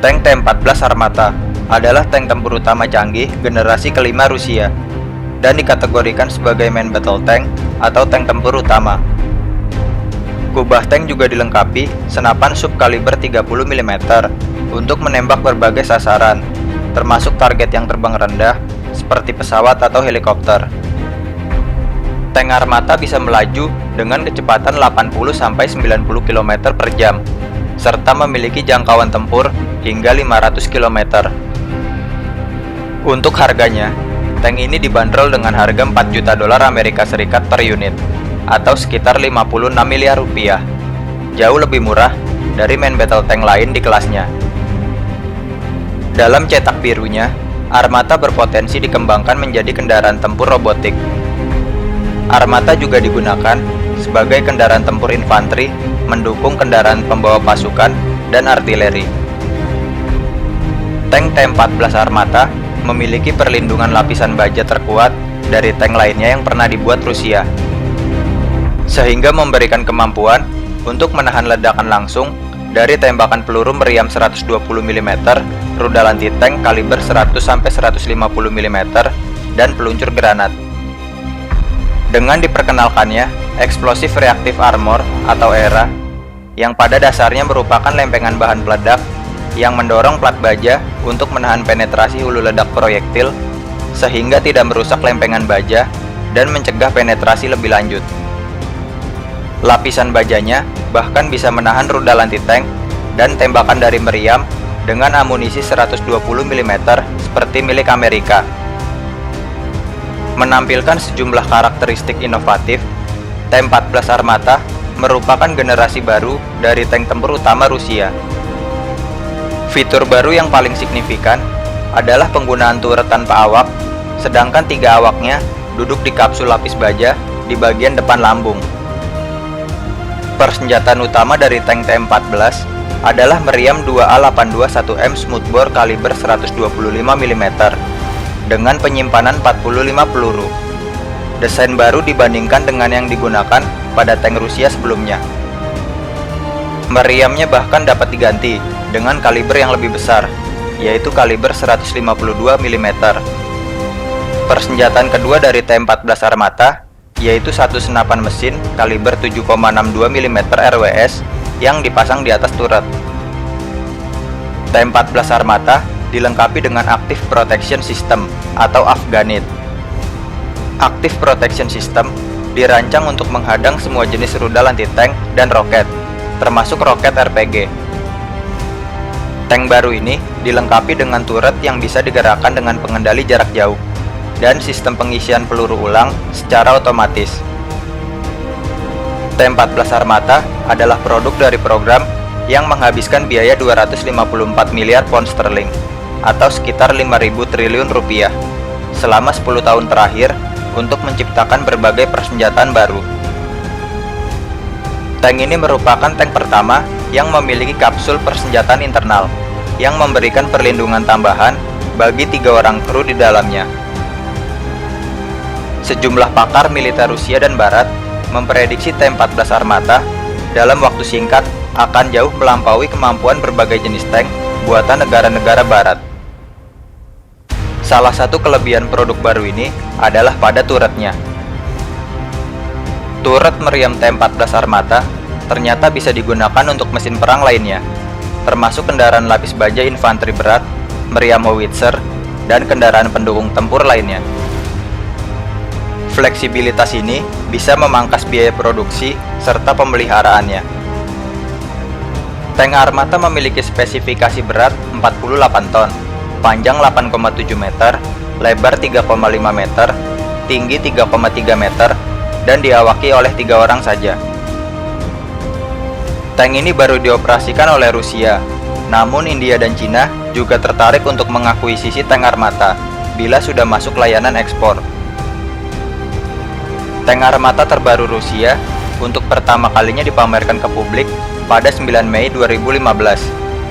Tank T-14 Armata adalah tank tempur utama canggih generasi kelima Rusia dan dikategorikan sebagai main battle tank atau tank tempur utama. Kubah tank juga dilengkapi senapan subkaliber 30 mm untuk menembak berbagai sasaran, termasuk target yang terbang rendah seperti pesawat atau helikopter. Tank Armata bisa melaju dengan kecepatan 80-90 km per jam, serta memiliki jangkauan tempur hingga 500 km. Untuk harganya, tank ini dibanderol dengan harga 4 juta dolar Amerika Serikat per unit, atau sekitar 56 miliar rupiah. Jauh lebih murah dari main battle tank lain di kelasnya. Dalam cetak birunya, Armata berpotensi dikembangkan menjadi kendaraan tempur robotik. Armata juga digunakan sebagai kendaraan tempur infanteri mendukung kendaraan pembawa pasukan dan artileri. Tank T-14 Armata memiliki perlindungan lapisan baja terkuat dari tank lainnya yang pernah dibuat Rusia, sehingga memberikan kemampuan untuk menahan ledakan langsung dari tembakan peluru meriam 120 mm, rudal anti-tank kaliber 100-150 mm, dan peluncur granat. Dengan diperkenalkannya Explosive Reactive Armor atau ERA, yang pada dasarnya merupakan lempengan bahan peledak yang mendorong plat baja untuk menahan penetrasi hulu ledak proyektil sehingga tidak merusak lempengan baja dan mencegah penetrasi lebih lanjut. Lapisan bajanya bahkan bisa menahan rudal anti-tank dan tembakan dari meriam dengan amunisi 120 mm seperti milik Amerika. Menampilkan sejumlah karakteristik inovatif, T-14 Armata merupakan generasi baru dari tank tempur utama Rusia. Fitur baru yang paling signifikan adalah penggunaan turret tanpa awak, sedangkan 3 awaknya duduk di kapsul lapis baja di bagian depan lambung. Persenjataan utama dari tank T-14 adalah meriam 2A821M smoothbore kaliber 125 mm dengan penyimpanan 45 peluru. Desain baru dibandingkan dengan yang digunakan pada tank Rusia sebelumnya. Meriamnya bahkan dapat diganti dengan kaliber yang lebih besar, yaitu kaliber 152 mm. Persenjataan kedua dari T-14 Armata yaitu satu senapan mesin kaliber 7,62 mm RWS yang dipasang di atas turret. T-14 Armata dilengkapi dengan Active Protection System atau AFGANIT. Active Protection System dirancang untuk menghadang semua jenis rudal anti-tank dan roket, termasuk roket RPG. Tank baru ini dilengkapi dengan turret yang bisa digerakkan dengan pengendali jarak jauh dan sistem pengisian peluru ulang secara otomatis. T-14 Armata adalah produk dari program yang menghabiskan biaya 254 miliar pound sterling atau sekitar 5.000 triliun rupiah selama 10 tahun terakhir untuk menciptakan berbagai persenjataan baru. Tank ini merupakan tank pertama yang memiliki kapsul persenjataan internal yang memberikan perlindungan tambahan bagi 3 orang kru di dalamnya. Sejumlah pakar militer Rusia dan Barat memprediksi T-14 Armata dalam waktu singkat akan jauh melampaui kemampuan berbagai jenis tank buatan negara-negara Barat. Salah satu kelebihan produk baru ini adalah pada turretnya. Turret meriam T-14 Armata ternyata bisa digunakan untuk mesin perang lainnya, termasuk kendaraan lapis baja infanteri berat, meriam howitzer, dan kendaraan pendukung tempur lainnya. Fleksibilitas ini bisa memangkas biaya produksi serta pemeliharaannya. Tank Armata memiliki spesifikasi berat 48 ton, panjang 8,7 meter, lebar 3,5 meter, tinggi 3,3 meter, dan diawaki oleh 3 orang saja. Tank ini baru dioperasikan oleh Rusia, namun India dan Cina juga tertarik untuk mengakuisisi tank Armata bila sudah masuk layanan ekspor. Tank Armata terbaru Rusia untuk pertama kalinya dipamerkan ke publik pada 9 Mei 2015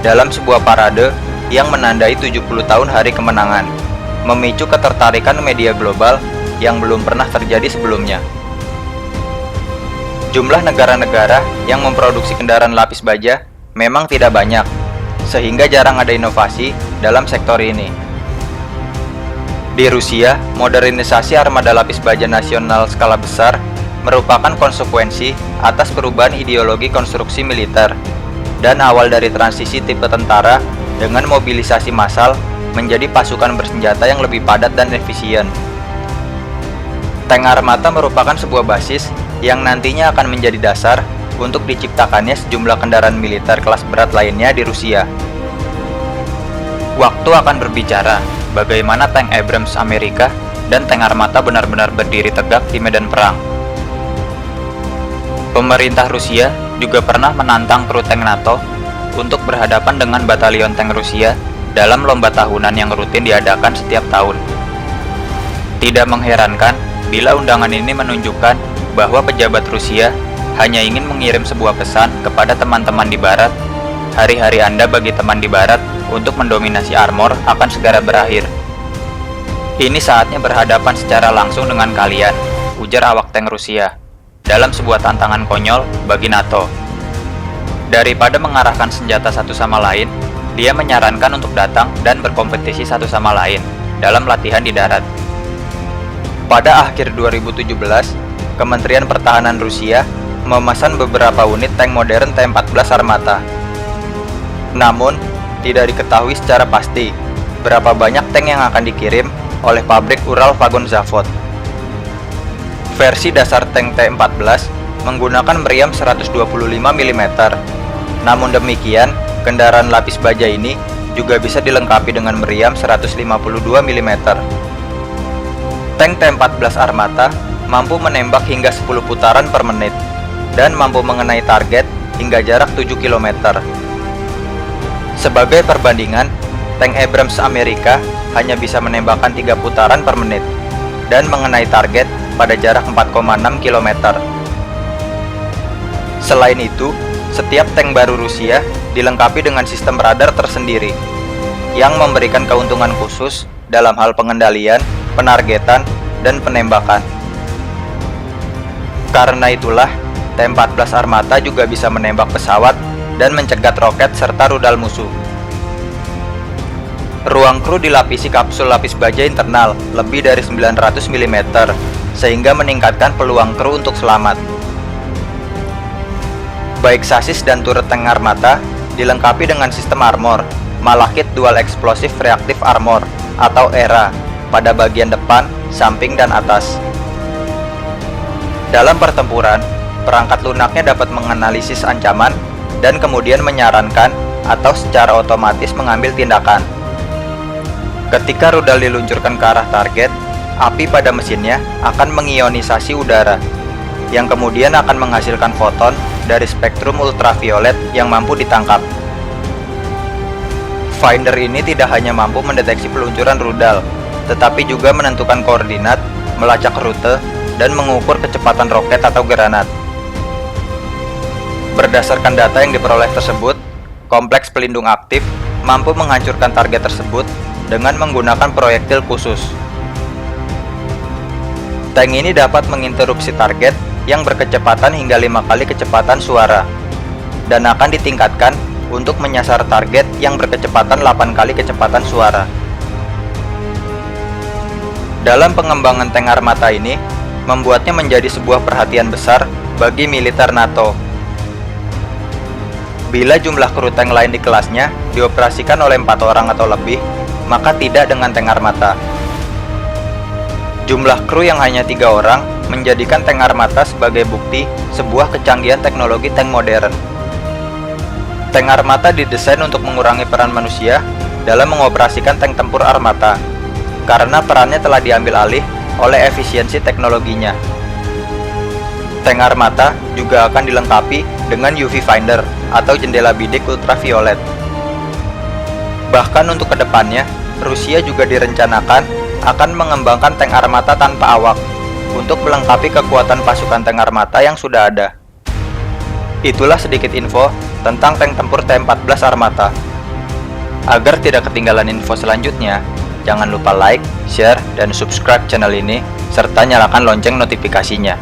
dalam sebuah parade yang menandai 70 tahun hari kemenangan, memicu ketertarikan media global yang belum pernah terjadi sebelumnya. Jumlah negara-negara yang memproduksi kendaraan lapis baja memang tidak banyak, sehingga jarang ada inovasi dalam sektor ini. Di Rusia, modernisasi armada lapis baja nasional skala besar merupakan konsekuensi atas perubahan ideologi konstruksi militer dan awal dari transisi tipe tentara dengan mobilisasi massal menjadi pasukan bersenjata yang lebih padat dan efisien. Tank armata merupakan sebuah basis yang nantinya akan menjadi dasar untuk diciptakannya sejumlah kendaraan militer kelas berat lainnya di Rusia. Waktu akan berbicara bagaimana tank Abrams Amerika dan tank armata benar-benar berdiri tegak di medan perang. Pemerintah Rusia juga pernah menantang kru tank NATO untuk berhadapan dengan batalion tank Rusia dalam lomba tahunan yang rutin diadakan setiap tahun. Tidak mengherankan bila undangan ini menunjukkan bahwa pejabat Rusia hanya ingin mengirim sebuah pesan kepada teman-teman di Barat, hari-hari Anda bagi teman di Barat untuk mendominasi armor akan segera berakhir. Ini saatnya berhadapan secara langsung dengan kalian, ujar awak tank Rusia, dalam sebuah tantangan konyol bagi NATO. Daripada mengarahkan senjata satu sama lain, dia menyarankan untuk datang dan berkompetisi satu sama lain dalam latihan di darat. Pada akhir 2017, Kementerian Pertahanan Rusia memesan beberapa unit tank modern T-14 Armata. Namun, tidak diketahui secara pasti berapa banyak tank yang akan dikirim oleh pabrik Ural Vagon Zavod. Versi dasar tank T-14 menggunakan meriam 125 mm. Namun demikian, kendaraan lapis baja ini juga bisa dilengkapi dengan meriam 152 mm. Tank T-14 Armata mampu menembak hingga 10 putaran per menit dan mampu mengenai target hingga jarak 7 km. Sebagai perbandingan, tank Abrams Amerika hanya bisa menembakkan 3 putaran per menit dan mengenai target pada jarak 4,6 km. Selain itu, setiap tank baru Rusia dilengkapi dengan sistem radar tersendiri yang memberikan keuntungan khusus dalam hal pengendalian, penargetan, dan penembakan. Karena itulah, T-14 Armata juga bisa menembak pesawat dan mencegat roket serta rudal musuh. Ruang kru dilapisi kapsul lapis baja internal lebih dari 900 mm, sehingga meningkatkan peluang kru untuk selamat. Baik sasis dan turret tank armata dilengkapi dengan sistem armor, Malachit Dual Explosive Reactive Armor atau ERA pada bagian depan, samping, dan atas. Dalam pertempuran, perangkat lunaknya dapat menganalisis ancaman dan kemudian menyarankan atau secara otomatis mengambil tindakan. Ketika rudal diluncurkan ke arah target, api pada mesinnya akan mengionisasi udara, yang kemudian akan menghasilkan foton dari spektrum ultraviolet yang mampu ditangkap. Finder ini tidak hanya mampu mendeteksi peluncuran rudal, tetapi juga menentukan koordinat, melacak rute, dan mengukur kecepatan roket atau granat. Berdasarkan data yang diperoleh tersebut, kompleks pelindung aktif mampu menghancurkan target tersebut dengan menggunakan proyektil khusus. Tank ini dapat menginterupsi target yang berkecepatan hingga 5 kali kecepatan suara, dan akan ditingkatkan untuk menyasar target yang berkecepatan 8 kali kecepatan suara. Dalam pengembangan tank armata ini, membuatnya menjadi sebuah perhatian besar bagi militer NATO. Bila jumlah kru tank lain di kelasnya dioperasikan oleh 4 orang atau lebih, maka tidak dengan tank armata. Jumlah kru yang hanya 3 orang menjadikan tank armata sebagai bukti sebuah kecanggihan teknologi tank modern. Tank armata didesain untuk mengurangi peran manusia dalam mengoperasikan tank tempur armata, karena perannya telah diambil alih oleh efisiensi teknologinya. Tank armata juga akan dilengkapi dengan UV finder atau jendela bidik ultraviolet. Bahkan untuk kedepannya, Rusia juga direncanakan akan mengembangkan tank armata tanpa awak untuk melengkapi kekuatan pasukan tank armata yang sudah ada. Itulah sedikit info tentang tank tempur T-14 Armata. Agar tidak ketinggalan info selanjutnya, jangan lupa like, share, dan subscribe channel ini, serta nyalakan lonceng notifikasinya.